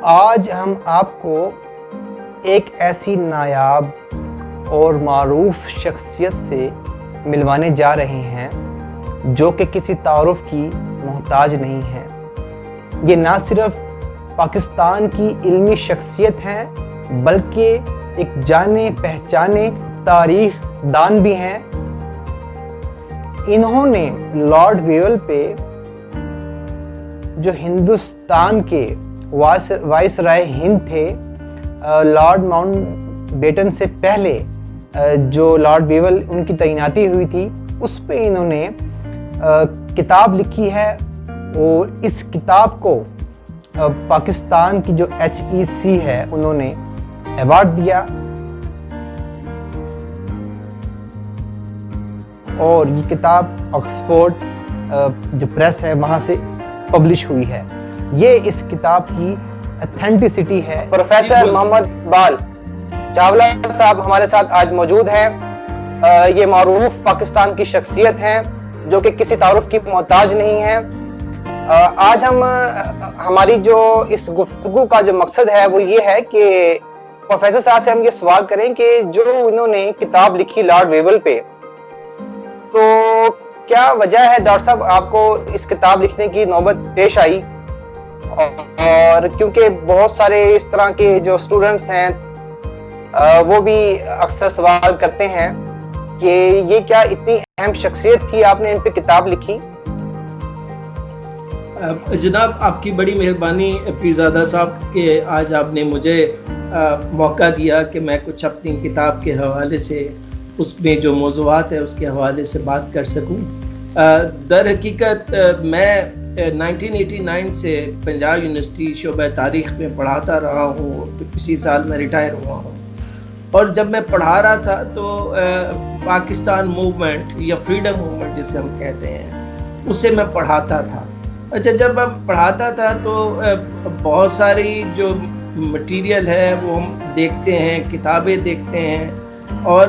آج ہم آپ کو ایک ایسی نایاب اور معروف شخصیت سے ملوانے جا رہے ہیں جو کہ کسی تعارف کی محتاج نہیں ہے۔ یہ نہ صرف پاکستان کی علمی شخصیت ہیں بلکہ ایک جانے پہچانے تاریخ دان بھی ہیں۔ انہوں نے لارڈ ویول پہ جو ہندوستان کے وائس رائے ہند تھے، لارڈ ماؤنٹ بیٹن سے پہلے جو لارڈ ویول ان کی تعیناتی ہوئی تھی، اس پہ انہوں نے کتاب لکھی ہے اور اس کتاب کو پاکستان کی جو HEC ہے انہوں نے ایوارڈ دیا اور یہ کتاب آکسفورڈ جو پریس ہے وہاں سے پبلش ہوئی ہے۔ یہ اس کتاب کی اتھینٹسٹی ہے۔ پروفیسر محمد اقبال چاولہ صاحب ہمارے ساتھ آج موجود ہیں۔ یہ معروف پاکستان کی شخصیت ہیں جو کہ کسی تعارف کی محتاج نہیں ہیں۔ آج ہماری جو اس گفتگو کا جو مقصد ہے وہ یہ ہے کہ پروفیسر صاحب سے ہم یہ سوال کریں کہ جو انہوں نے کتاب لکھی لارڈ ویول پہ، تو کیا وجہ ہے ڈاکٹر صاحب آپ کو اس کتاب لکھنے کی نوبت پیش آئی؟ اور کیونکہ بہت سارے اس طرح کے جو اسٹوڈنٹس ہیں وہ بھی اکثر سوال کرتے ہیں کہ یہ کیا اتنی اہم شخصیت تھی، آپ نے ان پہ کتاب لکھی؟ جناب آپ کی بڑی مہربانی پیرزادہ صاحب کہ آج آپ نے مجھے موقع دیا کہ میں کچھ اپنی کتاب کے حوالے سے اس میں جو موضوعات ہے اس کے حوالے سے بات کر سکوں۔ در حقیقت میں 1989 سے پنجاب یونیورسٹی شعبہ تاریخ میں پڑھاتا رہا ہوں، اسی سال میں ریٹائر ہوا ہوں، اور جب میں پڑھا رہا تھا تو پاکستان موومنٹ یا فریڈم موومنٹ جسے ہم کہتے ہیں اسے میں پڑھاتا تھا۔ اچھا، جب میں پڑھاتا تھا تو بہت ساری جو مٹیریل ہے وہ ہم دیکھتے ہیں، کتابیں دیکھتے ہیں، اور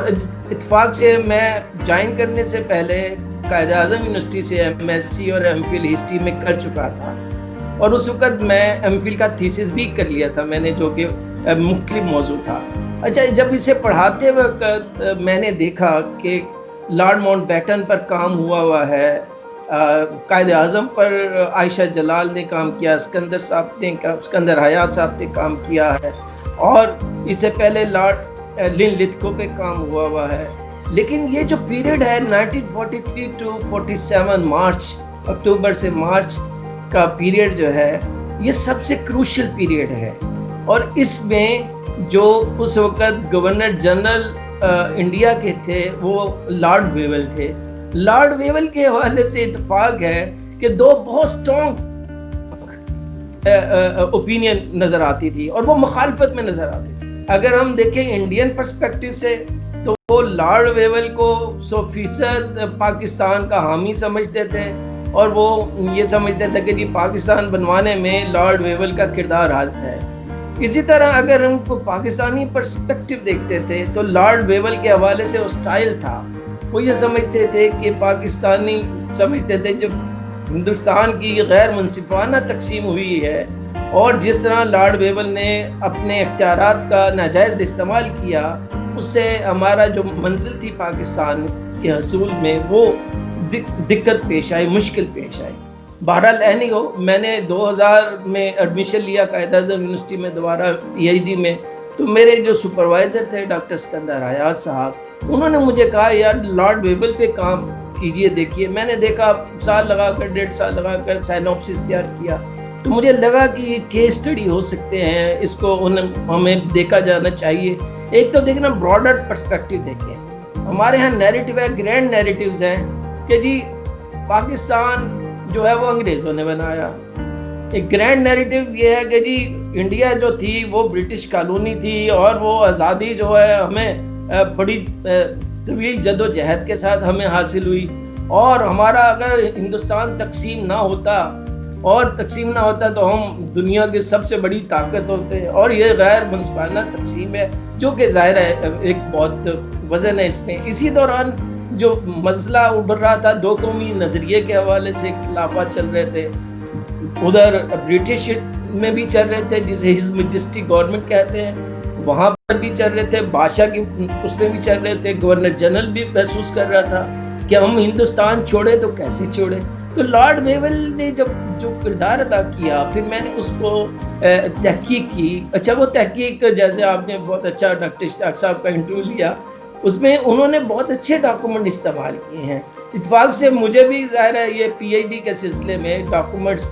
اتفاق سے میں جوائن کرنے سے پہلے قائد اعظم یونیورسٹی سے MSc اور MPhil ہسٹری میں کر چکا تھا، اور اس وقت میں MPhil کا تھیسس بھی کر لیا تھا میں نے، جو کہ مختلف موضوع تھا۔ اچھا، جب اسے پڑھاتے وقت میں نے دیکھا کہ لارڈ ماؤنٹ بیٹن پر کام ہوا ہے، قائد اعظم پر عائشہ جلال نے کام کیا، اسکندر حیا صاحب نے کام کیا ہے، اور اس سے پہلے لارڈ لن لتھکو پہ کام ہوا ہے، لیکن یہ جو پیریڈ ہے 1943 to 47 مارچ، اکتوبر سے مارچ کا پیریڈ جو ہے یہ سب سے کروشل پیریڈ ہے، اور اس میں جو اس وقت گورنر جنرل انڈیا کے تھے وہ لارڈ ویول تھے۔ لارڈ ویول کے حوالے سے اتفاق ہے کہ دو بہت سٹرونگ اوپینین نظر آتی تھی اور وہ مخالفت میں نظر آتی تھی۔ اگر ہم دیکھیں انڈین پرسپیکٹیو سے تو وہ لارڈ ویول کو 100% پاکستان کا حامی سمجھتے تھے، اور وہ یہ سمجھتے تھے کہ جی پاکستان بنوانے میں لارڈ ویول کا کردار ہے۔ اسی طرح اگر ہم کو پاکستانی پرسپیکٹیو دیکھتے تھے تو لارڈ ویول کے حوالے سے اسٹائل تھا، وہ یہ سمجھتے تھے کہ پاکستانی سمجھتے تھے جو ہندوستان کی غیر منصفانہ تقسیم ہوئی ہے، اور جس طرح لارڈ ویول نے اپنے اختیارات کا ناجائز استعمال کیا، اس سے ہمارا جو منزل تھی پاکستان کے حصول میں وہ دقت پیش آئی، مشکل پیش آئی۔ بہرحال اینی ہو، میں نے 2000 میں ایڈمیشن لیا قائد اعظم یونیورسٹی میں دوبارہ PhD میں، تو میرے جو سپروائزر تھے ڈاکٹر اسکندر حیا صاحب، انہوں نے مجھے کہا یار لارڈ ویول پہ کام کیجئے، دیکھیے۔ میں نے دیکھا، سال لگا کر 1.5 سال لگا کر سائنوپسس تیار کیا، تو مجھے لگا کہ یہ کیس اسٹڈی ہو سکتے ہیں، اس کو ہمیں دیکھا جانا چاہیے۔ ایک تو دیکھنا براڈر پرسپیکٹیو دیکھیں، ہمارے ہاں نیریٹو ہے، گرینڈ نیریٹیوز ہیں کہ جی پاکستان جو ہے وہ انگریزوں نے بنایا۔ ایک گرینڈ نیریٹیو یہ ہے کہ جی انڈیا جو تھی وہ برٹش کالونی تھی، اور وہ آزادی جو ہے ہمیں بڑی طویل جد و جہد کے ساتھ ہمیں حاصل ہوئی، اور ہمارا اگر ہندوستان تقسیم نہ ہوتا تو ہم دنیا کی سب سے بڑی طاقت ہوتے ہیں، اور یہ غیر منصفانہ تقسیم ہے جو کہ ظاہر ہے ایک بہت وزن ہے اس میں۔ اسی دوران جو مسئلہ ابھر رہا تھا دو قومی نظریے کے حوالے سے اختلافات چل رہے تھے، ادھر برٹش میں بھی چل رہے تھے جسے ہز میجسٹی گورنمنٹ کہتے ہیں, وہاں پر بھی چل رہے تھے, بادشاہ کی اس میں بھی چل رہے تھے, گورنر جنرل بھی محسوس کر رہا تھا کہ ہم ہندوستان چھوڑے تو کیسے چھوڑے. تو لارڈ ویول نے جب جو کردار ادا کیا, پھر میں نے اس کو تحقیق کی. اچھا وہ تحقیق, جیسے آپ نے بہت اچھا ڈاکٹر اشتیاق صاحب کا انٹرویو لیا, اس میں انہوں نے بہت اچھے ڈاکومنٹ استعمال کیے ہیں. اتفاق سے مجھے بھی ظاہر ہے یہ پی ایچ ڈی کے سلسلے میں ڈاکومنٹس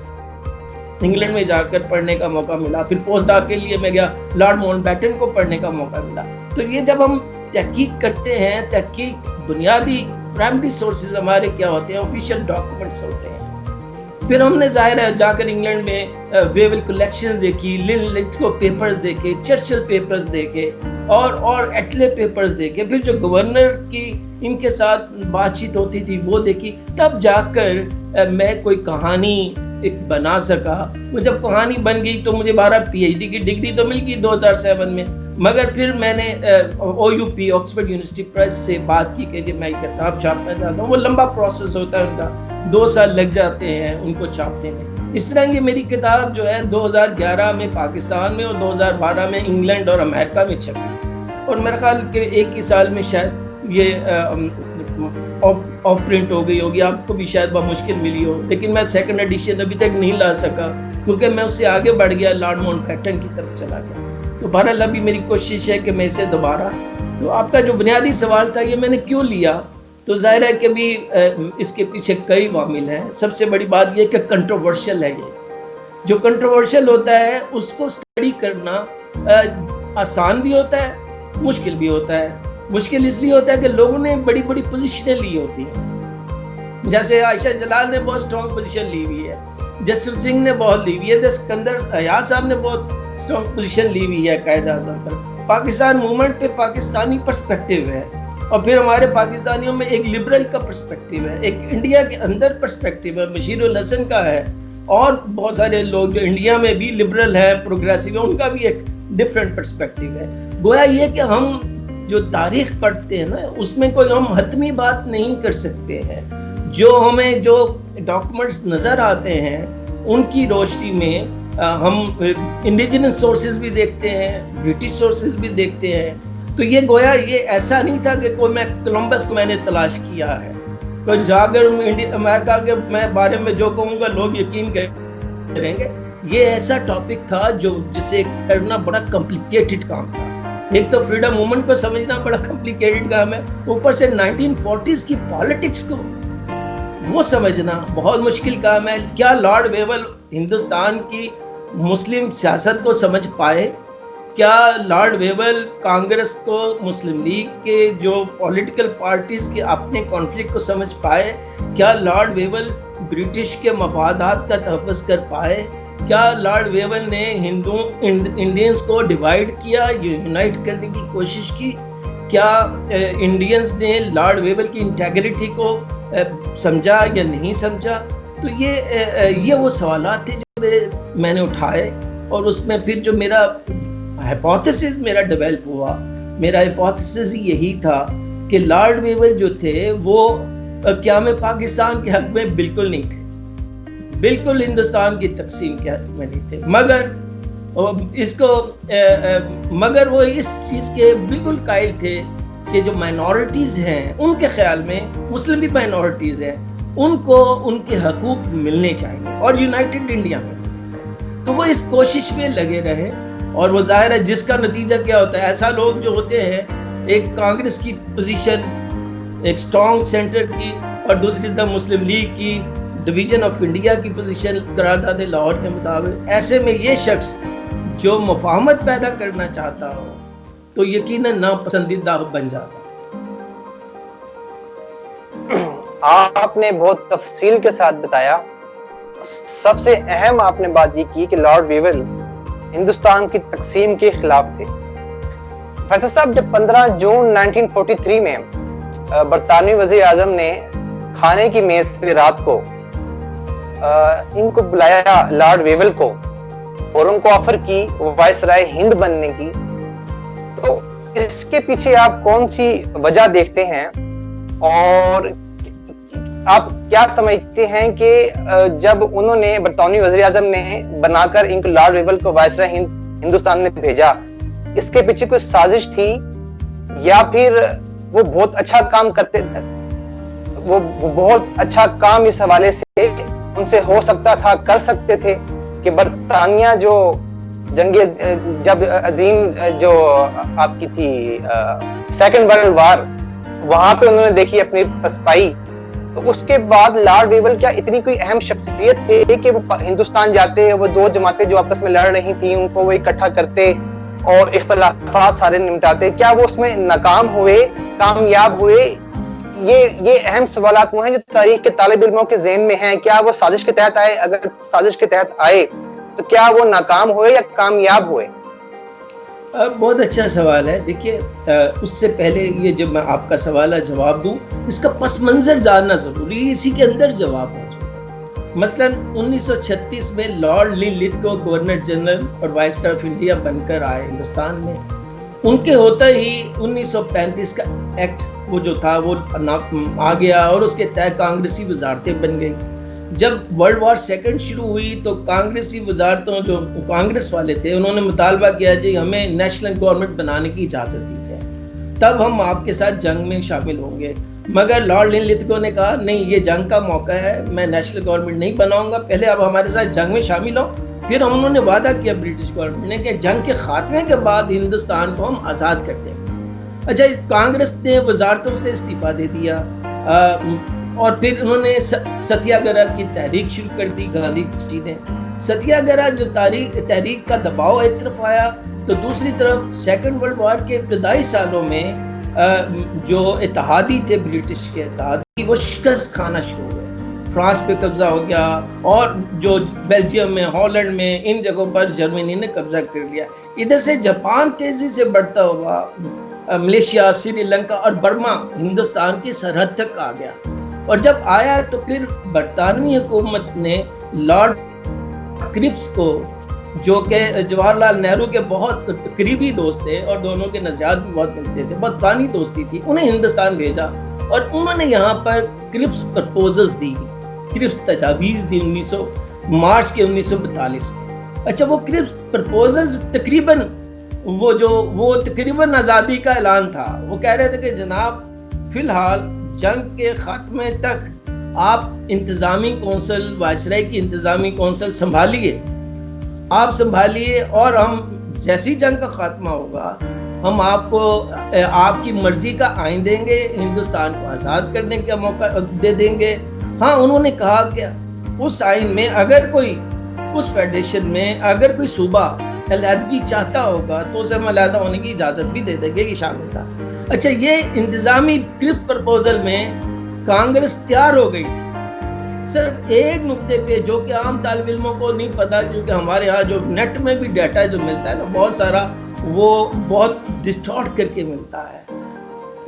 انگلینڈ میں جا کر پڑھنے کا موقع ملا, پھر پوسٹ ڈاک کے لیے میں گیا, لارڈ ماؤنٹ بیٹن کو پڑھنے کا موقع ملا. تو یہ جب ہم تحقیق کرتے ہیں, تحقیق بنیادی پرائمری سورسز ہمارے کیا ہوتے ہیں, آفیشیل ڈاکومنٹس ہوتے ہیں. پھر ہم نے ظاہر ہے جا کر انگلینڈ میں ویول کلیکشنز دیکھی, لٹکو پیپرز دیکھے, چرچل پیپرز دیکھے, اور ایٹلے پیپرز دیکھے. پھر جو گورنر کی ان کے ساتھ بات چیت ہوتی تھی وہ دیکھی. تب جا کر میں کوئی کہانی ایک بنا سکا. وہ جب کہانی بن گئی تو مجھے 12 پی ایچ ڈی کی ڈگری تو مل گئی 2007 میں. مگر پھر میں نے O U P Oxford University Press سے بات کی کہ میں یہ کتاب چھاپنا چاہتا ہوں. وہ لمبا پروسیس ہوتا ہے ان کا, 2 سال لگ جاتے ہیں ان کو چھاپنے میں. اس طرح یہ میری کتاب جو ہے 2011 میں پاکستان میں اور 2012 میں انگلینڈ اور امریکہ میں چھپی, اور میرا خیال کہ ایک ہی سال میں شاید یہ آف پرنٹ ہو گئی ہوگی. آپ کو بھی شاید بہت مشکل ملی ہو, لیکن میں سیکنڈ ایڈیشن ابھی تک نہیں لا سکا کیونکہ میں اس سے آگے بڑھ گیا, لارڈ ماؤنٹ بیٹن کی طرف چلا گیا. تو بہرحال ابھی میری کوشش ہے کہ میں اسے دوبارہ. تو آپ کا جو بنیادی سوال تھا یہ میں نے کیوں لیا, تو ظاہر ہے کہ بھی اس کے پیچھے کئی عوامل ہیں. سب سے بڑی بات یہ کہ کنٹروورشل ہے. یہ جو کنٹروورشل ہوتا ہے اس کو اسٹڈی کرنا آسان بھی ہوتا ہے, مشکل بھی ہوتا ہے. مشکل اس لیے ہوتا ہے کہ لوگوں نے بڑی بڑی پوزیشنیں لی ہوتی ہیں. جیسے عائشہ جلال نے بہت اسٹرانگ پوزیشن لی ہوئی ہے, جسل سنگھ نے بہت لی ہوئی ہے, اسکندر ایاز صاحب نے بہت اسٹرانگ پوزیشن لی ہوئی ہے قائد اعظم پر. پاکستان موومنٹ پہ پاکستانی پرسپیکٹیو ہے, اور پھر ہمارے پاکستانیوں میں ایک لبرل کا پرسپیکٹیو ہے, ایک انڈیا کے اندر پرسپیکٹیو ہے, بشیر الحسن کا ہے, اور بہت سارے لوگ جو انڈیا میں بھی لبرل ہے, پروگریسو ہے, ان کا بھی ایک ڈفرینٹ پرسپیکٹیو ہے. گویا یہ کہ ہم جو تاریخ پڑھتے ہیں نا, اس میں کوئی ہم حتمی بات نہیں کر سکتے ہیں. جو ہمیں جو ڈاکومنٹس نظر آتے ہیں ان کی روشنی میں ہم انڈیجنس سورسز بھی دیکھتے ہیں, برٹش سورسز بھی دیکھتے ہیں. تو یہ گویا یہ ایسا نہیں تھا کہ کوئی میں کولمبس کو میں نے تلاش کیا ہے. تو جا کر امریکہ کے میں بارے میں جو کہوں گا لوگ یقین کریں گے. یہ ایسا ٹاپک تھا جسے کرنا بڑا کمپلیکیٹڈ کام تھا. ایک تو فریڈم موومنٹ کو سمجھنا بڑا کمپلیکیٹڈ کام ہے, اوپر سے 1940s کی پالیٹکس کو وہ سمجھنا بہت مشکل کام ہے. کیا لارڈ ویول ہندوستان کی مسلم سیاست کو سمجھ پائے؟ کیا لارڈ ویول کانگریس کو, مسلم لیگ کے جو پولیٹیکل پارٹیز کے اپنے کانفلکٹ کو سمجھ پائے؟ کیا لارڈ ویول برٹش کے مفادات کا تحفظ کر پائے؟ کیا لارڈ ویول نے انڈینز کو ڈیوائیڈ کیا, یونائٹ کرنے کی کوشش کی؟ کیا انڈینز نے لارڈ ویول کی انٹیگریٹی کو سمجھا یا نہیں سمجھا؟ تو یہ وہ سوالات تھے جو میں نے اٹھائے, اور اس میں پھر جو میرا ہائپوتھیسس میرا ڈیولپ ہوا, میرا ہائپوتھیسس یہی تھا کہ لارڈ ویول جو تھے وہ قیام پاکستان کے حق میں بالکل نہیں تھے, بالکل ہندوستان کی تقسیم کے حق میں نہیں تھے. مگر وہ اس چیز کے بالکل قائل تھے کہ جو مائنورٹیز ہیں ان کے خیال میں, مسلم بھی مائنورٹیز ہیں, ان کو ان کے حقوق ملنے چاہیے اور یونائٹڈ انڈیا میں ملنے چاہیے. تو وہ اس کوشش میں لگے رہے, اور وہ ظاہر ہے جس کا نتیجہ کیا ہوتا ہے, ایسا لوگ جو ہوتے ہیں, ایک کانگریس کی پوزیشن ایک اسٹرانگ سینٹر کی, اور دوسری طرف مسلم لیگ کی ڈویژن آف انڈیا کی پوزیشن قرارداد لاہور کے مطابق, ایسے میں یہ شخص جو مفاہمت پیدا کرنا چاہتا ہو تو یقیناً ناپسندیدہ بن جاتا. آپ نے بہت تفصیل کے ساتھ بتایا. سب سے اہم آپ نے بات یہ کی کہ لارڈ ویول ہندوستان کی تقسیم کے خلاف تھے. فیصل صاحب, جب 15 جون 1943 میں برطانوی وزیر اعظم نے کھانے کی میز پہ رات کو ان کو بلایا لارڈ ویول کو, اور ان کو آفر کی وائس رائے ہند بننے کی, تو اس کے پیچھے آپ کون سی وجہ دیکھتے ہیں؟ اور آپ کیا سمجھتے ہیں کہ جب انہوں نے برطانوی وزیر اعظم نے بنا کر ان کو لارڈ ویول کو وائسرائے ہندوستان نے بھیجا، اس کے پیچھے کوئی سازش تھی یا پھر وہ بہت اچھا کام کرتے تھے؟ وہ بہت اچھا کام اس حوالے سے ان سے ہو سکتا تھا، کر سکتے تھے کہ برطانیہ جو جنگ جب عظیم جو آپ کی تھی سیکنڈ ورلڈ وار، وہاں پہ انہوں نے دیکھی اپنی پسپائی، تو اس کے بعد لارڈ ویول کیا اتنی کوئی اہم شخصیت تھے کہ وہ ہندوستان جاتے، وہ دو جماعتیں جو آپس میں لڑ رہی تھیں ان کو وہ اکٹھا کرتے اور اختلافات سارے نمٹاتے؟ کیا وہ اس میں ناکام ہوئے، کامیاب ہوئے؟ یہ اہم سوالات وہ ہیں جو تاریخ کے طالب علموں کے ذہن میں ہیں. کیا وہ سازش کے تحت آئے؟ اگر سازش کے تحت آئے تو کیا وہ ناکام ہوئے یا کامیاب ہوئے؟ بہت اچھا سوال ہے. دیکھیے اس سے پہلے یہ جب میں آپ کا سوال ہے جواب دوں، اس کا پس منظر جاننا ضروری ہے، اسی کے اندر جواب موجود ہے. مثلا 1936 میں لارڈ لتھگو گورنر جنرل اور وائسرائے آف انڈیا بن کر آئے ہندوستان میں. ان کے ہوتا ہی 1935 کا ایکٹ وہ جو تھا وہ آ گیا اور اس کے تحت کانگریسی وزارتیں بن گئی. جب ورلڈ وار سیکنڈ شروع ہوئی تو کانگریسی وزارتوں جو کانگریس والے تھے انہوں نے مطالبہ کیا جی ہمیں نیشنل گورنمنٹ بنانے کی اجازت دی جائے، تب ہم آپ کے ساتھ جنگ میں شامل ہوں گے. مگر لارڈ لتھگو نے کہا نہیں، یہ جنگ کا موقع ہے، میں نیشنل گورنمنٹ نہیں بناؤں گا، پہلے آپ ہمارے ساتھ جنگ میں شامل ہو. پھر انہوں نے وعدہ کیا برٹش گورنمنٹ نے کہ جنگ کے خاتمے کے بعد ہندوستان کو ہم آزاد کر دیں گے. اچھا، کانگریس نے وزارتوں سے استعفیٰ دے دیا اور پھر انہوں نے ستیا گرہ کی تحریک شروع کر دی. گاندھی جی نے ستیا گرہ جو تحریک کا دباؤ ایک طرف آیا تو دوسری طرف سیکنڈ ورلڈ وار کے ابتدائی سالوں میں جو اتحادی تھے برٹش کے اتحادی، وہ شکست کھانا شروع ہوئے. فرانس پہ قبضہ ہو گیا اور جو بیلجیم میں، ہالینڈ میں، ان جگہوں پر جرمنی نے قبضہ کر لیا. ادھر سے جاپان تیزی سے بڑھتا ہوا ملیشیا، سری لنکا اور برما ہندوستان کی سرحد تک آ گیا. اور جب آیا تو پھر برطانوی حکومت نے لارڈ کرپس کو، جو کہ جواہر لال نہرو کے بہت قریبی دوست تھے اور دونوں کے نظریات بھی بہت ملتے تھے، بہت پرانی دوستی تھی، انہیں ہندوستان بھیجا اور انہوں نے یہاں پر کرپس پرپوزلز دی، کرپس تجاویز دی مارچ کے 1942 میں. اچھا، وہ کرپس پرپوزلز تقریباً آزادی کا اعلان تھا. وہ کہہ رہے تھے کہ جناب فی الحال جنگ کے خاتمے تک آپ انتظامی کونسل، وائسرائے کی انتظامی کونسل سنبھالیے اور ہم جیسی جنگ کا خاتمہ ہوگا ہم آپ کو آپ کی مرضی کا آئین دیں گے، ہندوستان کو آزاد کرنے کا موقع دے دیں گے. ہاں، انہوں نے کہا کہ اس آئین میں اگر کوئی، اس فیڈریشن میں اگر کوئی صوبہ علیحدگی چاہتا ہوگا تو اسے ہم علیحدہ ہونے کی اجازت بھی دے دیں گے، یہ شامل تھا. اچھا، یہ انتظامی کرپس پرپوزل میں کانگریس تیار ہو گئی تھی. صرف ایک نقطے پہ جو کہ عام طالب علموں کو نہیں پتا، کیونکہ ہمارے ہاں جو نیٹ میں بھی ڈیٹا جو ملتا ہے نا بہت سارا، وہ بہت ڈسٹارٹ کر کے ملتا ہے.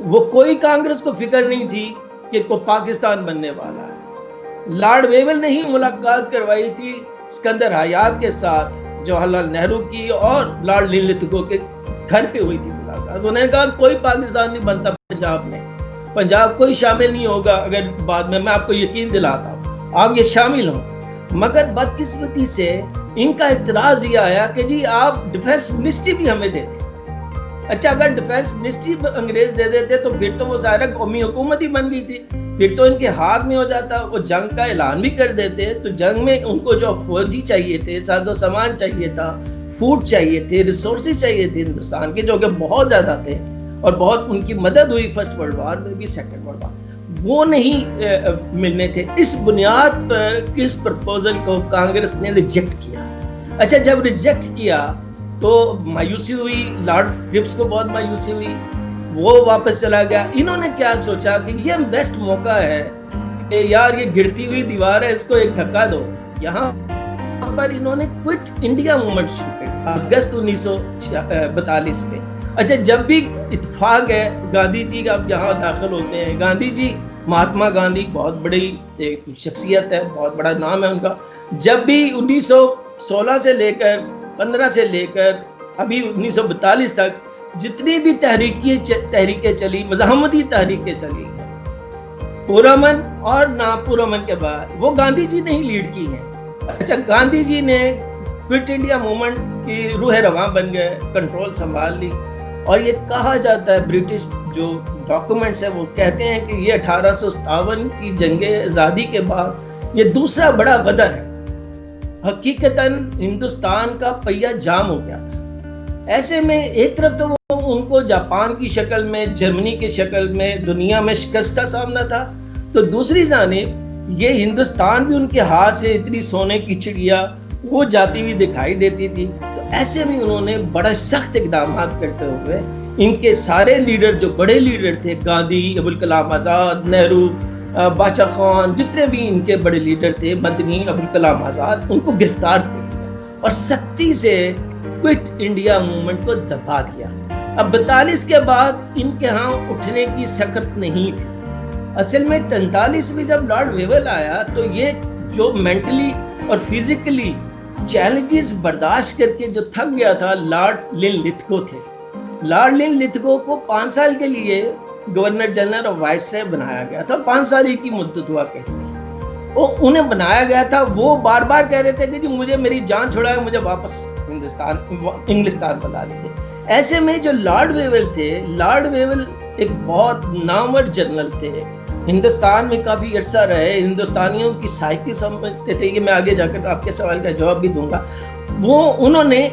وہ کوئی کانگریس کو فکر نہیں تھی کہ کوئی پاکستان بننے والا ہے. لارڈ ویول نے ہی ملاقات کروائی تھی اسکندر حیات کے ساتھ، جواہر لال نہرو کی اور لارڈ لتھگو کے گھر پہ ہوئی تھی ملاقات. انہوں نے کہا کوئی پاکستان نہیں بنتا پنجاب میں، پنجاب کوئی شامل نہیں ہوگا. اگر بعد میں آپ کو یقین دلاتا ہوں آپ یہ شامل ہوں. مگر بدقسمتی سے ان کا اعتراض یہ آیا کہ جی آپ ڈیفنس منسٹری بھی ہمیں دے دیں. اچھا، اگر ڈیفنس منسٹری انگریز دے دیتے تو پھر تو وہ ظاہر قومی حکومت ہی بن گئی تھی، پھر تو ان کے ہاتھ میں ہو جاتا. وہ جنگ کا اعلان بھی کر دیتے تو جنگ میں ان کو جو فوجی چاہیے تھے، ساز و سامان چاہیے تھا، فوڈ چاہیے تھے، ریسورسز چاہیے تھے ہندوستان کے، جو کہ بہت زیادہ تھے اور بہت ان کی مدد ہوئی فرسٹ ورلڈ وار میں بھی، سیکنڈ ورلڈ وار، وہ نہیں ملنے تھے. اس بنیاد پر کس پرپوزل کو کانگریس نے ریجیکٹ کیا. اچھا، جب ریجیکٹ کیا تو مایوسی ہوئی، لارڈ کرپس کو بہت مایوسی ہوئی، وہ واپس چلا گیا. انہوں نے کیا سوچا کہ یہ بیسٹ موقع ہے کہ یار یہ گرتی ہوئی دیوار ہے، اس کو ایک دھکا دو. یہاں پر انہوں نے کوئٹ انڈیا موومنٹ شروع کی اگست 1942 میں. اچھا، جب بھی اتفاق ہے گاندھی جی اب یہاں داخل ہوتے ہیں. گاندھی جی، مہاتما گاندھی بہت بڑی شخصیت ہے، بہت بڑا نام ہے ان کا. جب بھی 1916 سے لے کر 15 سے لے کر ابھی 1942 تک جتنی بھی تحریکیں چلی، مزاحمتی تحریکیں چلی، پورامن اور ناپورامن کے بعد وہ گاندھی جی نے ہی لیڈ کی ہیں. اچھا, گاندھی جی نے کوئٹ انڈیا موومنٹ کی روح رواں بن گئے, کنٹرول سنبھال لی, اور یہ کہا جاتا ہے برٹش جو ڈاکومنٹس ہیں وہ کہتے ہیں کہ یہ 1857 کی جنگ آزادی کے بعد یہ دوسرا بڑا غدر ہے. حقیقتاً ہندوستان کا پہیہ جام ہو گیا تھا. ایسے میں ایک طرف تو وہ ان کو جاپان کی شکل میں, جرمنی کی شکل میں دنیا میں شکست کا سامنا تھا, تو دوسری جانب یہ ہندوستان بھی ان کے ہاتھ سے اتنی سونے کی چڑیا وہ جاتی ہوئی دکھائی دیتی تھی. تو ایسے میں انہوں نے بڑا سخت اقدامات کرتے ہوئے ان کے سارے لیڈر جو بڑے لیڈر تھے, گاندھی, ابوالکلام آزاد, نہرو, باچا خان, جتنے بھی ان کے بڑے لیڈر تھے, مدنی, ابوالکلام آزاد, ان کو گرفتار کر دیا اور سختی سے کوئٹ انڈیا موومنٹ کو دبا دیا. اب 42 کے بعد ان کے ہاں اٹھنے کی سخت نہیں تھی. اصل میں 43 میں جب لارڈ ویول آیا تو یہ جو مینٹلی اور فزیکلی چیلنجز برداشت کر کے جو تھک گیا تھا, لارڈ لن لتھگو تھے. لارڈ لن لتھگو کو 5 سال کے لیے گورنر جنرل اور وائس رائے بنایا گیا تھا. 5 سال ہی کی مدت ہوا کرتی تھی. وہ انہیں بنایا گیا تھا. وہ بار بار کہہ رہے تھے کہ جی مجھے میری جان چھڑائے, مجھے واپس انگلستان بنا لیجیے. ایسے میں جو لارڈ ویول تھے, لارڈ ویول ایک بہت نامور جنرل تھے, ہندوستان میں کافی عرصہ رہے, ہندوستانیوں کی سائیکی سمجھتے تھے. یہ میں آگے جا کر آپ کے سوال کا جواب بھی دوں گا. انہوں نے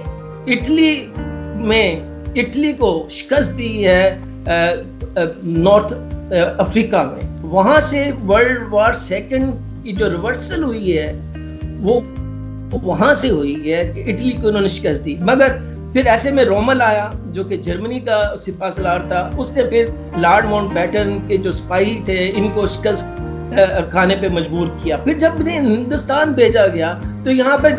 اٹلی کو شکست دی ہے نارتھ افریقہ میں. وہاں سے ورلڈ وار سیکنڈ کی جو ریورسل ہوئی ہے وہ وہاں سے ہوئی ہے کہ اٹلی کو انہوں نے شکست دی. مگر پھر ایسے میں رومل آیا جو کہ جرمنی کا سپاہ سالار تھا, اس نے پھر لارڈ ماؤنٹ بیٹن کے جو سپاہی تھے ان کو شکست کھانے پہ مجبور کیا. پھر جب انہیں ہندوستان بھیجا گیا تو یہاں پر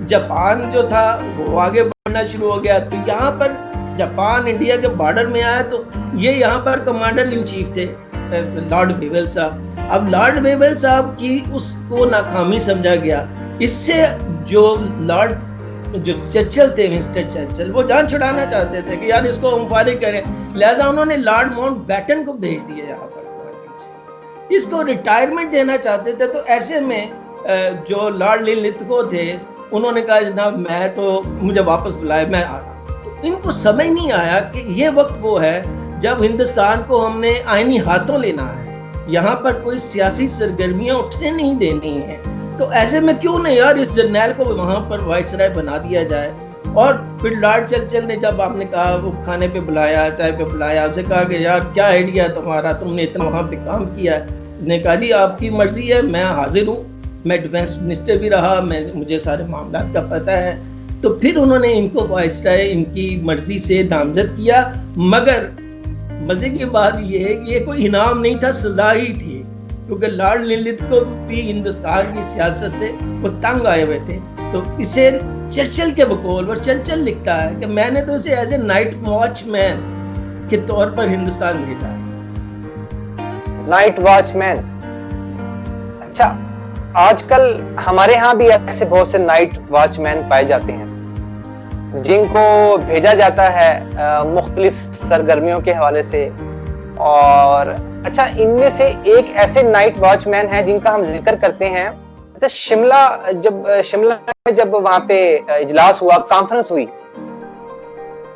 جاپان جو تھا وہ آگے بڑھنا شروع ہو گیا. تو یہاں پر جاپان انڈیا کے بارڈر میں آیا تو یہ یہاں پر کمانڈر ان چیف تھے لارڈ ویول صاحب. اب لارڈ ویول صاحب کی اس کو ناکامی سمجھا گیا. اس سے جو چرچل تھے, مسٹر چرچل, وہ جان چھڑانا چاہتے تھے کہ یار اس کو ہم فارغ کریں. لہٰذا انہوں نے لارڈ ماؤنٹ بیٹن کو بھیج دیا یہاں پر, اس کو ریٹائرمنٹ دینا چاہتے تھے. تو ایسے میں جو لارڈ لن لتھگو تھے انہوں نے کہا جناب میں تو مجھے واپس بلائے, میں آ رہا. تو ان کو سمجھ نہیں آیا کہ یہ وقت وہ ہے جب ہندوستان کو ہم نے آئینی ہاتھوں لینا ہے, یہاں پر کوئی سیاسی سرگرمیاں اٹھنے نہیں دینی ہیں. تو ایسے میں کیوں نہیں یار اس جرنیل کو وہاں پر وائس رائے بنا دیا جائے. اور پھر لارڈ چرچل نے جب آپ نے کہا وہ کھانے پہ بلایا, چائے پہ بلایا, اسے کہا کہ یار کیا آئیڈیا ہے تمہارا, تم نے اتنا وہاں پہ کام کیا ہے. اس نے کہا جی آپ کی مرضی ہے, میں حاضر ہوں, میں ڈیفینس منسٹر بھی رہا, مجھے سارے معاملات کا پتہ ہے. تو پھر انہوں نے ان کو وائس رائے ان کی مرضی سے نامزد کیا. مگر مزے کی بات یہ ہے کہ یہ کوئی انعام نہیں تھا, سزا ہی تھی, کیونکہ لارڈ لن لتھگو بھی ہندوستان کی سیاست سے وہ تنگ آئے ہوئے تھے. تو اسے چرچل کے بقول, اور چرچل لکھتا ہے کہ میں نے تو اسے ایز اے نائٹ واچ مین کے طور پر ہندوستان بھیجا. نائٹ واچ مین. اچھا, آج کل ہمارے ہاں بھی ایسے بہت سے نائٹ واچ مین پائے جاتے ہیں جن کو بھیجا جاتا ہے مختلف سرگرمیوں کے حوالے سے. اور اچھا, ان میں سے ایک ایسے نائٹ واچ مین ہیں جن کا ہم ذکر کرتے ہیں. اچھا, شملہ میں جب وہاں پہ اجلاس ہوا, کانفرنس ہوئی,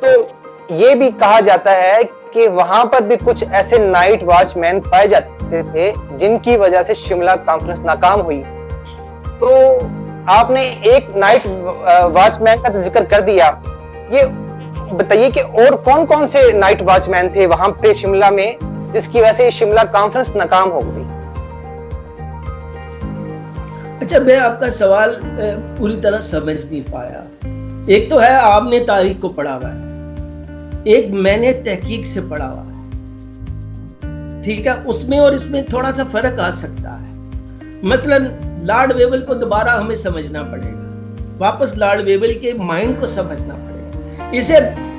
تو یہ بھی کہا جاتا ہے کہ وہاں پر بھی کچھ ایسے نائٹ واچ مین پائے جاتے تھے جن کی وجہ سے شملہ کانفرنس ناکام ہوئی. تو آپ نے ایک نائٹ واچ مین کا ذکر کر دیا, یہ بتائیے کہ اور کون کون سے نائٹ واچ مین تھے وہاں پہ شملہ میں جس کی وجہ سے شملہ کانفرنس ناکام ہو گئی. اچھا, میں آپ کا سوال پوری طرح سمجھ نہیں پایا. ایک تو ہے آپ نے تاریخ کو پڑھا ہوا ہے, ایک میں نے تحقیق سے پڑھا ہوا ہے, ٹھیک ہے, اس میں اور اس میں تھوڑا سا فرق آ سکتا ہے. مثلا لارڈ ویول کو دوبارہ ہمیں سمجھنا پڑے گا, واپس لارڈ ویول کے مائنڈ کو سمجھنا پڑے گا. اسے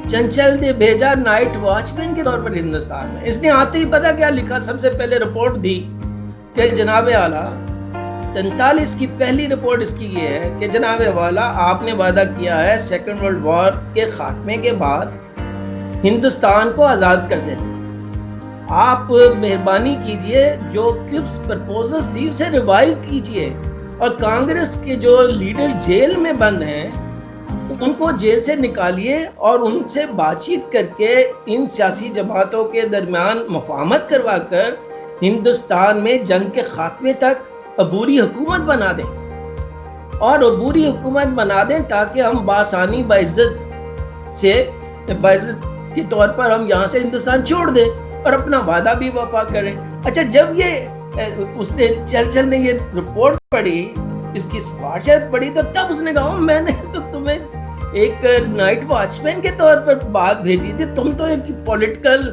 چنچل نے بھیجا نائٹ واچ مین کے طور پر ہندوستان میں. اس نے آتے ہی پتا کیا لکھا, سب سے پہلے رپورٹ دی کہ جناب اعلیٰ 43 کی پہلی رپورٹ اس کی یہ ہے کہ جناب اعلیٰ آپ نے وعدہ کیا ہے سیکنڈ ورلڈ وار کے خاتمے کے بعد ہندوستان کو آزاد کر دینا. آپ مہربانی کیجئے جو کرپس پرپوزلز تھی اسے ریوائیو کیجئے، اور کانگریس کے جو لیڈر جیل میں بند ہیں ان کو جیل سے نکالیے اور ان سے بات چیت کر کے ان سیاسی جماعتوں کے درمیان مفاہمت کروا کر ہندوستان میں جنگ کے خاتمے تک عبوری حکومت بنا دیں، اور عبوری حکومت بنا دیں تاکہ ہم بآسانی باعزت کے طور پر ہم یہاں سے ہندوستان چھوڑ دیں اور اپنا وعدہ بھی وفا کریں۔ اچھا، جب اس نے چرچل نے یہ رپورٹ پڑھی، اس کی سفارشات پڑھی، تو تب اس نے کہا میں نے تو تمہیں ایک نائٹ واچ مین کے طور پر بات بھیجی تھی، تم تو ایک پولیٹیکل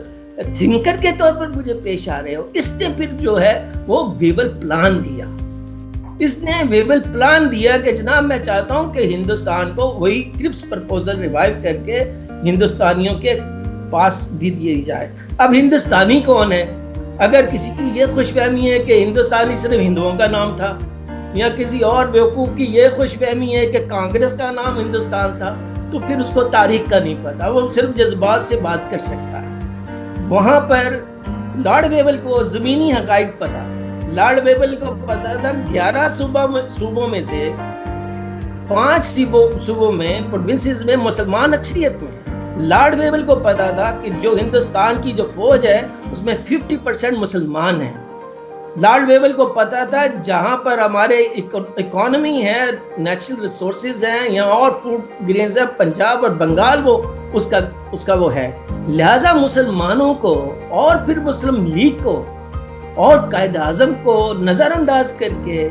تھنکر کے طور پر مجھے پیش آ رہے ہو۔ اس نے پھر جو ہے وہ ویول پلان دیا، اس نے ویول پلان دیا کہ جناب میں چاہتا ہوں کہ ہندوستان کو وہی کرپس پرپوزل ریوائیو کر کے ہندوستانیوں کے پاس دی جائے۔ اب ہندوستانی کون ہے؟ اگر کسی کی یہ خوش فہمی ہے کہ ہندوستانی صرف ہندوؤں کا نام تھا، یا کسی اور بیوقوف کی یہ خوش فہمی ہے کہ کانگریس کا نام ہندوستان تھا، تو پھر اس کو تاریخ کا نہیں پتا، وہ صرف جذبات سے بات کر سکتا ہے۔ وہاں پر لارڈ ویول کو زمینی حقائق پتا، لارڈ ویول کو پتا تھا 11 صوبوں میں سے 5 صوبوں میں پروونسز میں مسلمان اکثریت میں۔ لارڈ ویول کو پتا تھا کہ جو ہندوستان کی جو فوج ہے اس میں 50% مسلمان ہیں۔ لارڈ ویول کو پتا تھا جہاں پر ہمارے اکانومی ہے، نیچرل ریسورسز ہیں، یہاں اور فوڈ گرینز ہے، پنجاب اور بنگال وہ اس کا وہ ہے، لہٰذا مسلمانوں کو اور پھر مسلم لیگ کو اور قائد اعظم کو نظر انداز کر کے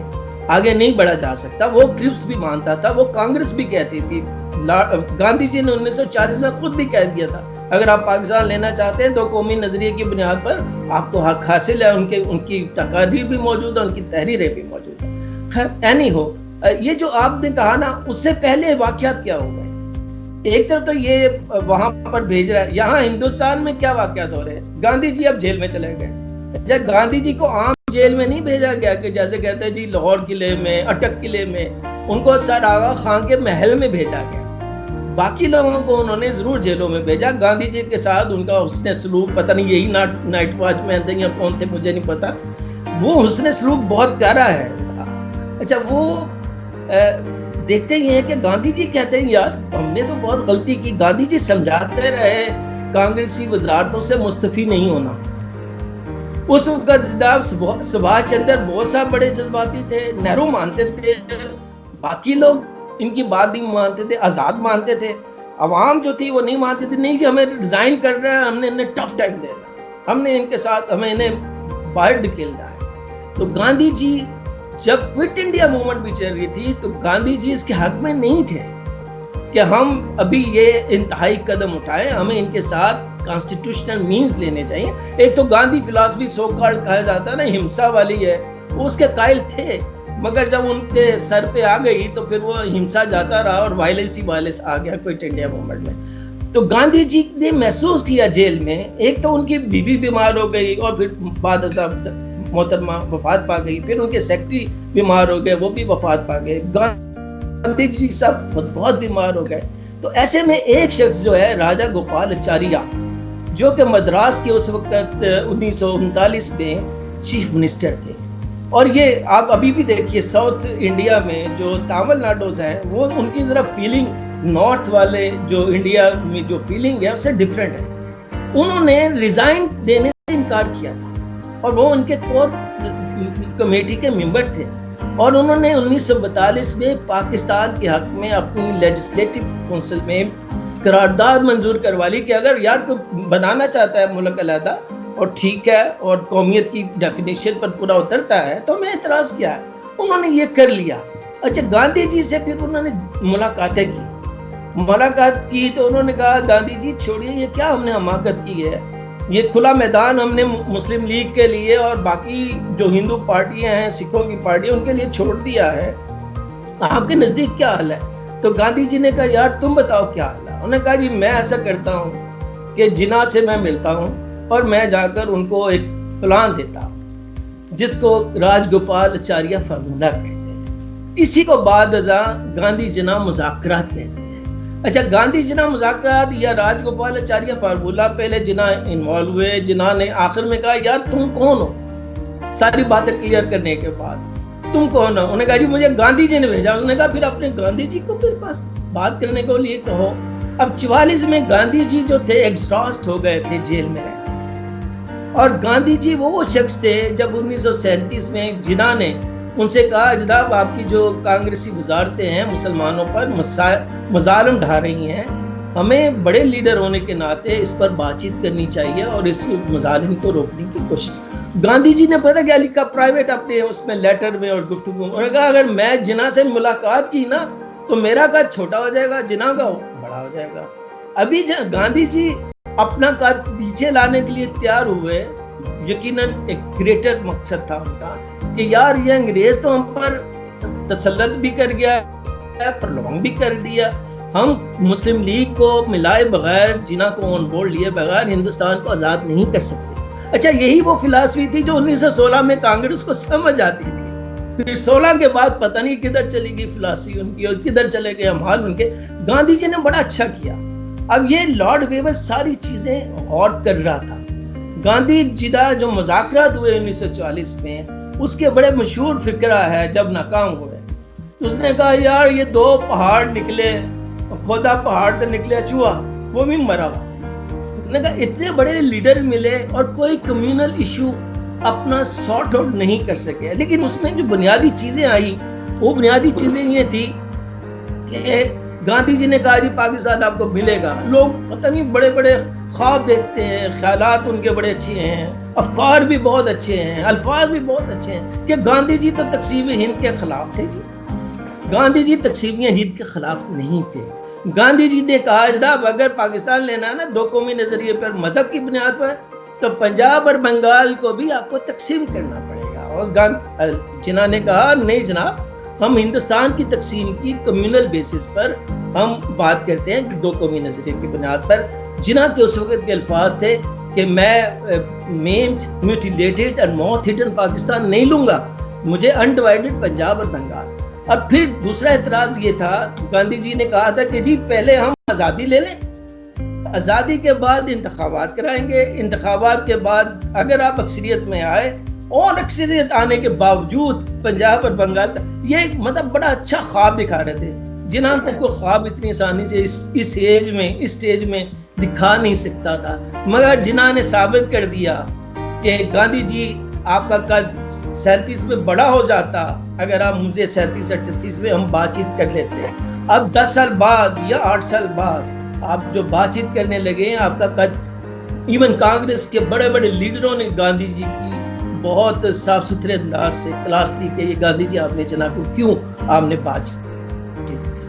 آگے نہیں بڑھا جا سکتا۔ وہ کرپس بھی مانتا تھا، وہ کانگریس بھی کہتی تھی، گاندھی جی نے 1940 میں خود بھی کہہ دیا تھا اگر آپ پاکستان لینا چاہتے ہیں تو قومی نظریے کی بنیاد پر آپ کو حق حاصل ہے۔ ان کی تقاریر بھی موجود ہے، ان کی تحریریں بھی موجود ہیں۔ خیر اینی ہو، یہ جو آپ نے کہا نا اس سے پہلے واقعات کیا ہو گئے؟ ایک طرف تو یہ وہاں پر بھیج رہا ہے، یہاں ہندوستان میں کیا واقعات ہو رہے ہیں؟ گاندھی جی اب جیل میں چلے گئے۔ جب گاندھی جی کو عام جیل میں نہیں بھیجا گیا کہ جیسے کہتے ہیں جی لاہور قلعے میں، اٹک قلعے میں، ان کو سر آغا خان کے محل میں بھیجا گیا۔ باقی لوگوں کو انہوں نے ضرور جیلوں میں بھیجا۔ گاندھی جی کے ساتھ ان کا حسن سلوک، پتہ نہیں یہی نائٹ واچ مین تھے یا کون تھے مجھے نہیں پتا، وہ حسن سلوک بہت پیارا ہے۔ اچھا، وہ دیکھتے ہی ہیں کہ گاندھی جی کہتے ہیں یار ہم نے تو بہت غلطی کی۔ گاندھی جی سمجھاتے رہے کانگریسی وزارتوں سے مستعفی نہیں ہونا۔ اس وقت جناب سبھاش چندر بوس صاحب بڑے جذباتی تھے، نہرو مانتے تھے، باقی لوگ ان کی بات نہیں مانتے تھے، آزاد مانتے تھے، عوام جو تھی وہ نہیں مانتے تھے، نہیں جی ہمیں ریزائن کر رہا ہے، ہم نے انہیں ٹف ٹائم دینا، ہم نے ان کے ساتھ ہمیں انہیں باہر ڈھکیلنا ہے۔ تو گاندھی جی جب کوئٹ انڈیا موومنٹ بھی چل رہی تھی تو گاندھی جی اس کے حق میں نہیں تھے کہ ہم ابھی یہ انتہائی قدم اٹھائیں، ہمیں ان کے ساتھ کانسٹیٹیوشنل مینز لینے چاہیے۔ ایک تو گاندھی فلاسفی سو کالڈ کہا جاتا ہے نا، ہمسا والی ہے، وہ اس کے قائل تھے، مگر جب ان کے سر پہ آ گئی تو پھر وہ ہمسا جاتا رہا اور وائلنس آ گیا کوئٹ انڈیا موومنٹ میں۔ تو گاندھی جی نے محسوس کیا جیل میں، ایک تو ان کی بیوی بیمار ہو گئی اور پھر بعد ازاں محترمہ وفات پا گئی، پھر ان کے سیکرٹری بیمار ہو گئے، وہ بھی وفات پا گئے، گاندھی جی سب خود بہت بیمار ہو گئے۔ تو ایسے میں ایک شخص جو ہے راجا گوپالاچاریہ، جو کہ مدراس کے اس وقت 1939 میں چیف منسٹر تھے، اور یہ آپ ابھی بھی دیکھیے ساؤتھ انڈیا میں جو تامل ناڈوز ہیں وہ ان کی ذرا فیلنگ نارتھ والے جو انڈیا میں جو فیلنگ ہے اس سے ڈیفرنٹ ہے۔ انہوں نے ریزائن دینے سے انکار کیا تھا اور وہ ان کے کور کمیٹی کے ممبر تھے، اور انہوں نے 1942 میں پاکستان کے حق میں اپنی لیجسلیٹو کونسل میں قرارداد منظور کروا لی کہ اگر یار کوئی بنانا چاہتا ہے ملک علیحدہ اور ٹھیک ہے اور قومیت کی ڈیفینیشن پر پورا اترتا ہے تو ہمیں اعتراض کیا ہے، انہوں نے یہ کر لیا۔ اچھا، گاندھی جی سے پھر انہوں نے ملاقات کی تو انہوں نے کہا گاندھی جی چھوڑیے، یہ کیا ہم نے حماقت کی ہے، یہ کھلا میدان ہم نے مسلم لیگ کے لیے اور باقی جو ہندو پارٹیاں ہیں، سکھوں کی پارٹیاں، ان کے لیے چھوڑ دیا ہے، آپ کے نزدیک کیا حل ہے؟ تو گاندھی جی نے کہا یار تم بتاؤ کیا حل ہے۔ انہوں نے کہا جی میں ایسا کرتا ہوں کہ جناح سے میں ملتا ہوں اور میں جا کر ان کو ایک پلان دیتا ہوں جس کو راج گوپالاچاریہ فارمولا کہتے ہیں، اسی کو بعد ازاں گاندھی جناح مذاکرات کہتے ہیں۔ اچھا گاندھی جناح مذاکرات یا راج گوپالاچاریہ فارمولہ پہلے جناح انوالو ہوئے. جناح نے آخر میں کہا یار تم کون ہو, ساری باتیں کلیئر کرنے کے بعد تم کون ہو؟ انہوں نے کہا جی مجھے گاندھی جی نے بھیجا. انہوں نے کہا پھر اپنے گاندھی جی کو پھر پاس بات کرنے کے لیے کہو. اب 44 میں گاندھی جی جو تھے ایگزاسٹ ہو گئے تھے جیل میں رہ کے, اور گاندھی جی وہ شخص تھے جب 1937 میں جناح نے ان سے کہا جناب آپ کی جو کانگریسی وزارتیں ہیں مسلمانوں پر مظالم ڈھا رہی ہیں, ہمیں بڑے لیڈر ہونے کے ناطے اس پر بات چیت کرنی چاہیے اور اس مظالم کو روکنے کی کوشش. گاندھی جی نے پتہ کیا لکھا پرائیویٹ اپنے اس میں لیٹر میں اور گفتگو میں, انہوں نے کہا اگر میں جناح سے ملاقات کی نا تو میرا قد چھوٹا ہو جائے گا, جناح کا بڑا ہو جائے گا. ابھی گاندھی جی اپنا قد نیچے لانے کے لیے تیار ہوئے, یقیناً ایک گریٹر مقصد تھا ان کا کہ یار یہ انگریز تو ہم پر تسلط بھی کر گیا, پرلونگ بھی کر دیا, ہم مسلم لیگ کو ملائے بغیر, جناح کو آن بورڈ لیے بغیر ہندوستان کو آزاد نہیں کر سکتے. اچھا یہی وہ فلسفی تھی جو 1916 میں کانگریس کو سمجھ آتی تھی. پھر 16 کے بعد پتہ نہیں کدھر چلی گئی فلسفی ان کی اور کدھر چلے گئے امال ان کے. گاندھی جی نے بڑا اچھا کیا. اب یہ لارڈ ویول ساری چیزیں غور کر رہا تھا. گاندھی جناح جو مذاکرات ہوئے 1940 میں, اس کے بڑے مشہور فقرہ ہے جب ناکام ہوئے تو اس نے کہا یار یہ 2 پہاڑ نکلے, کھودا پہاڑ پہ نکلے چوہا, وہ بھی مرا ہوا. نے کہا اتنے بڑے لیڈر ملے اور کوئی کمیونل ایشو اپنا سارٹ آؤٹ نہیں کر سکے. لیکن اس میں جو بنیادی چیزیں آئی وہ بنیادی چیزیں یہ تھی کہ گاندھی جی نے کہا جی پاکستان آپ کو ملے گا. لوگ پتہ نہیں بڑے بڑے خواب دیکھتے ہیں, خیالات ان کے بڑے اچھے ہیں, افکار بھی بہت اچھے ہیں, الفاظ بھی بہت اچھے ہیں کہ گاندھی جی تو تقسیم ہند کے خلاف تھے. جی گاندھی جی تقسیم ہند کے خلاف نہیں تھے. گاندھی جی نے کہا جناب اگر پاکستان لینا ہے نا 2 قومی نظریے پر مذہب کی بنیاد پر تو پنجاب اور بنگال کو بھی آپ کو تقسیم کرنا پڑے گا. اور جناح نے کہا نہیں جناب, ہم ہندوستان کی تقسیم کی کمیونل بیسس پر ہم بات کرتے ہیں 2 قومی نظریے کی بنیاد پر. جناح کے اس وقت کے الفاظ تھے کہ میں میمڈ, میوٹیلیٹڈ اور ماؤتھ ہڈن پاکستان نہیں لوں گا, مجھے انڈیوائیڈڈ پنجاب اور بنگال. اب پھر دوسرا اعتراض یہ تھا, گاندھی جی نے کہا تھا کہ جی پہلے ہم آزادی لے لیں, آزادی کے بعد انتخابات کرائیں گے, انتخابات کے بعد اگر آپ اکثریت میں آئے, اور اکثریت آنے کے باوجود پنجاب اور بنگال, یہ ایک مطلب بڑا اچھا خواب دکھا رہے تھے. جناح کو خواب اتنی آسانی سے اس ایج میں اس سٹیج میں دکھا نہیں سکتا تھا, مگر جناح نے ثابت کر دیا کہ گاندھی جی آپ کا قد 37 میں بڑا ہو جاتا اگر آپ مجھے 37-38 میں ہم بات چیت کر لیتے ہیں. اب 10 سال بعد یا 8 سال بعد آپ جو بات چیت کرنے لگے ہیں, آپ کا قد, ایون کانگریس کے بڑے بڑے لیڈروں نے گاندھی جی کی بہت صاف ستھرے انداز سے کلاس لی کہ یہ گاندھی جی آپ نے جناب کو کیوں آپ نے بات چیت.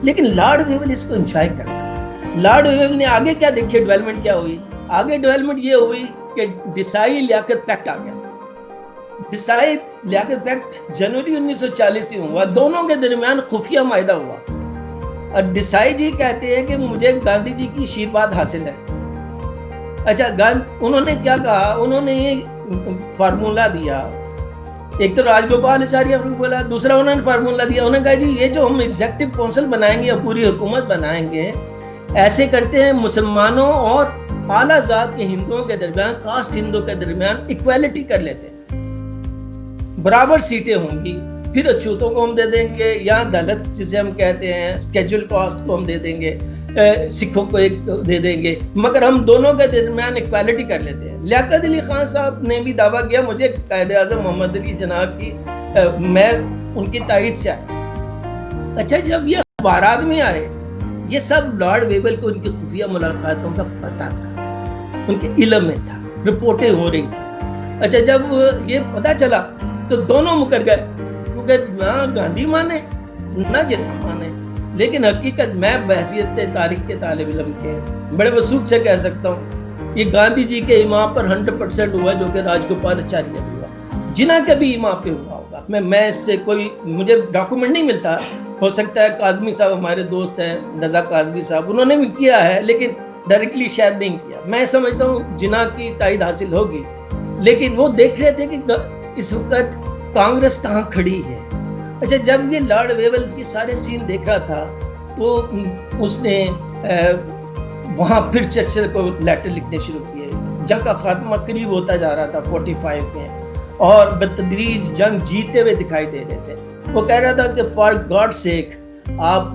لیکن لارڈ ویول اس کو انجوائے کرتا. لارڈ ویول نے آگے کیا دیکھیے ڈیولپمنٹ کیا ہوئی. آگے ڈیولپمنٹ یہ ہوئی کہ ڈسائی لیاقت پیکٹ آ گیا. ڈسائی لیاقت پیکٹ جنوری 1940 میں ہوا, دونوں کے درمیان خفیہ معاہدہ ہوا. اور ڈسائی جی کہتے ہیں کہ مجھے گاندھی جی کی آشیرواد حاصل ہے. اچھا انہوں نے کیا کہا, انہوں نے یہ فارمولہ دیا, ایک تو راج گوپالاچاریہ فارمولہ, دوسرا انہوں نے فارمولہ دیا, انہوں نے کہا جی یہ جو ہم ایگزیکٹو کونسل بنائیں گے یا پوری حکومت بنائیں گے, ایسے کرتے ہیں مسلمانوں اور اعلیٰ ذات کے ہندوؤں کے درمیان, کاسٹ ہندوؤں کے درمیان ایکویلٹی کر لیتے ہیں, برابر سیٹیں ہوں گی, پھر اچھوتوں کو ہم دے دیں گے یا دلت جسے ہم کہتے ہیں اسکیجول کاسٹ کو ہم دے دیں گے, سکھوں کو ایک دے دیں گے, مگر ہم دونوں کے درمیان ایکویلٹی کر لیتے ہیں. لیاقت علی خان صاحب نے بھی دعویٰ کیا, مجھے قائد اعظم محمد علی جناح کی میں ان کی تائید سے آیا. اچھا جب یہ اخبارات میں آئے, یہ سب لارڈ ویول کو ان کی خفیہ ملاقاتوں کا پتہ تھا, ان کے علم میں تھا, رپورٹیں ہو رہی تھی. اچھا جب یہ پتہ چلا تو دونوں مکر گئے, کیونکہ نہ گاندھی مانے نہ جناح مانے. لیکن حقیقت میں بحثیت تاریخ کے طالب علم کے بڑے وثوق سے کہہ سکتا ہوں یہ گاندھی جی کے امام پر 100% ہوا, جو کہ راج گوپالاچاریہ بھی ہوا. جناح کا بھی امام پہ ہوا ہوگا. میں اس سے کوئی مجھے ڈاکومنٹ نہیں ملتا, ہو سکتا ہے کاظمی صاحب ہمارے دوست ہیں, رضا کاظمی صاحب, انہوں نے بھی کیا ہے لیکن ڈائریکٹلی شاید نہیں کیا. میں سمجھتا ہوں جناح کی تائید حاصل ہوگی, لیکن وہ دیکھ رہے تھے کہ اس وقت کانگریس کہاں کھڑی ہے. اچھا جب یہ لارڈ ویول یہ سارے سین دیکھ رہا تھا تو اس نے وہاں پھر چرچل کو لیٹر لکھنے شروع کیے. جنگ کا خاتمہ قریب ہوتا جا رہا تھا 45 میں, اور بتدریج جنگ جیتے ہوئے دکھائی دے رہے تھے. وہ کہہ رہا تھا کہ فار گاڈ سیک آپ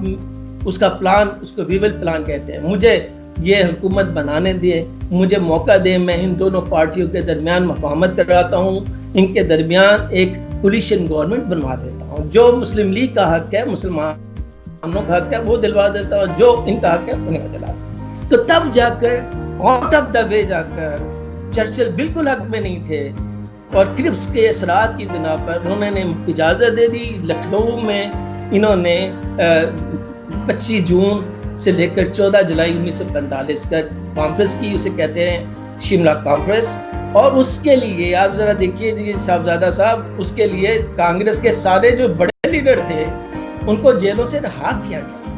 اس کا پلان, اس کو ویول پلان کہتے ہیں, مجھے یہ حکومت بنانے دیں, مجھے موقع دیں, میں ان دونوں پارٹیوں کے درمیان مفاہمت کراتا ہوں, ان کے درمیان ایک کولیشن گورنمنٹ بنوا دیتا ہوں, جو مسلم لیگ کا حق ہے, مسلمانوں کا حق ہے وہ دلوا دیتا ہوں, جو ان کا حق ہے انہیں دلا دیتا ہوں. تو تب جا کر آؤٹ آف دا وے جا کر چرچل بالکل حق میں نہیں تھے, اور کرپس کے اثرات کی بنا پر انہوں نے اجازت دے دی. لکھنؤ میں انہوں نے 25 جون سے لے کر 14 جولائی 1945 کا کانفرنس کی, اسے کہتے ہیں شملہ کانفرنس. اور اس کے لیے آپ ذرا دیکھیے جی صاحبزادہ صاحب, اس کے لیے کانگریس کے سارے جو بڑے لیڈر تھے ان کو جیلوں سے رہا کیا گیا.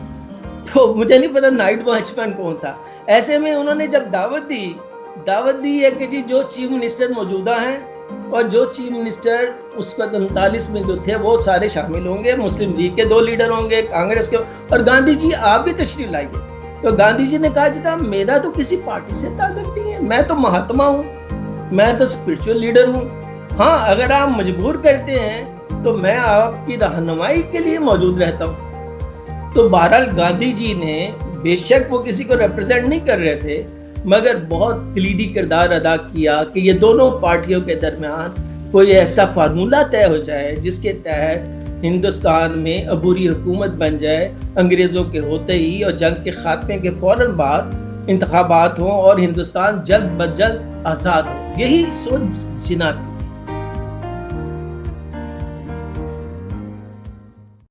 تو مجھے نہیں پتا نائٹ واچ مین کون تھا. ایسے میں انہوں نے جب دعوت دی ہے کہ جی جو چیف منسٹر موجودہ ہیں اور جو چیف منسٹر اس وقت 39 میں جو تھے وہ سارے شامل ہوں گے, مسلم لیگ کے 2 لیڈر ہوں گے, کانگریس کے, اور گاندھی جی آپ بھی تشریف لائیے. تو گاندھی جی نے کہا جناب میرا تو کسی پارٹی سے تعلق نہیں ہے, میں تو مہاتما ہوں, میں تو اسپرچول لیڈر ہوں. ہاں اگر آپ مجبور کرتے ہیں تو میں آپ کی رہنمائی کے لیے موجود رہتا ہوں. تو بہرحال گاندھی جی نے, بے شک وہ کسی کو ریپرزینٹ نہیں کر رہے تھے, مگر بہت کلیدی کردار ادا کیا کہ یہ دونوں پارٹیوں کے درمیان کوئی ایسا فارمولہ طے ہو جائے جس کے تحت ہندوستان میں عبوری حکومت بن جائے انگریزوں کے ہوتے ہی, اور جنگ کے خاتمے کے فوراً بعد انتخابات ہوں اور ہندوستان جلد بجلد آزاد ہو. یہی سوچ جنا کی.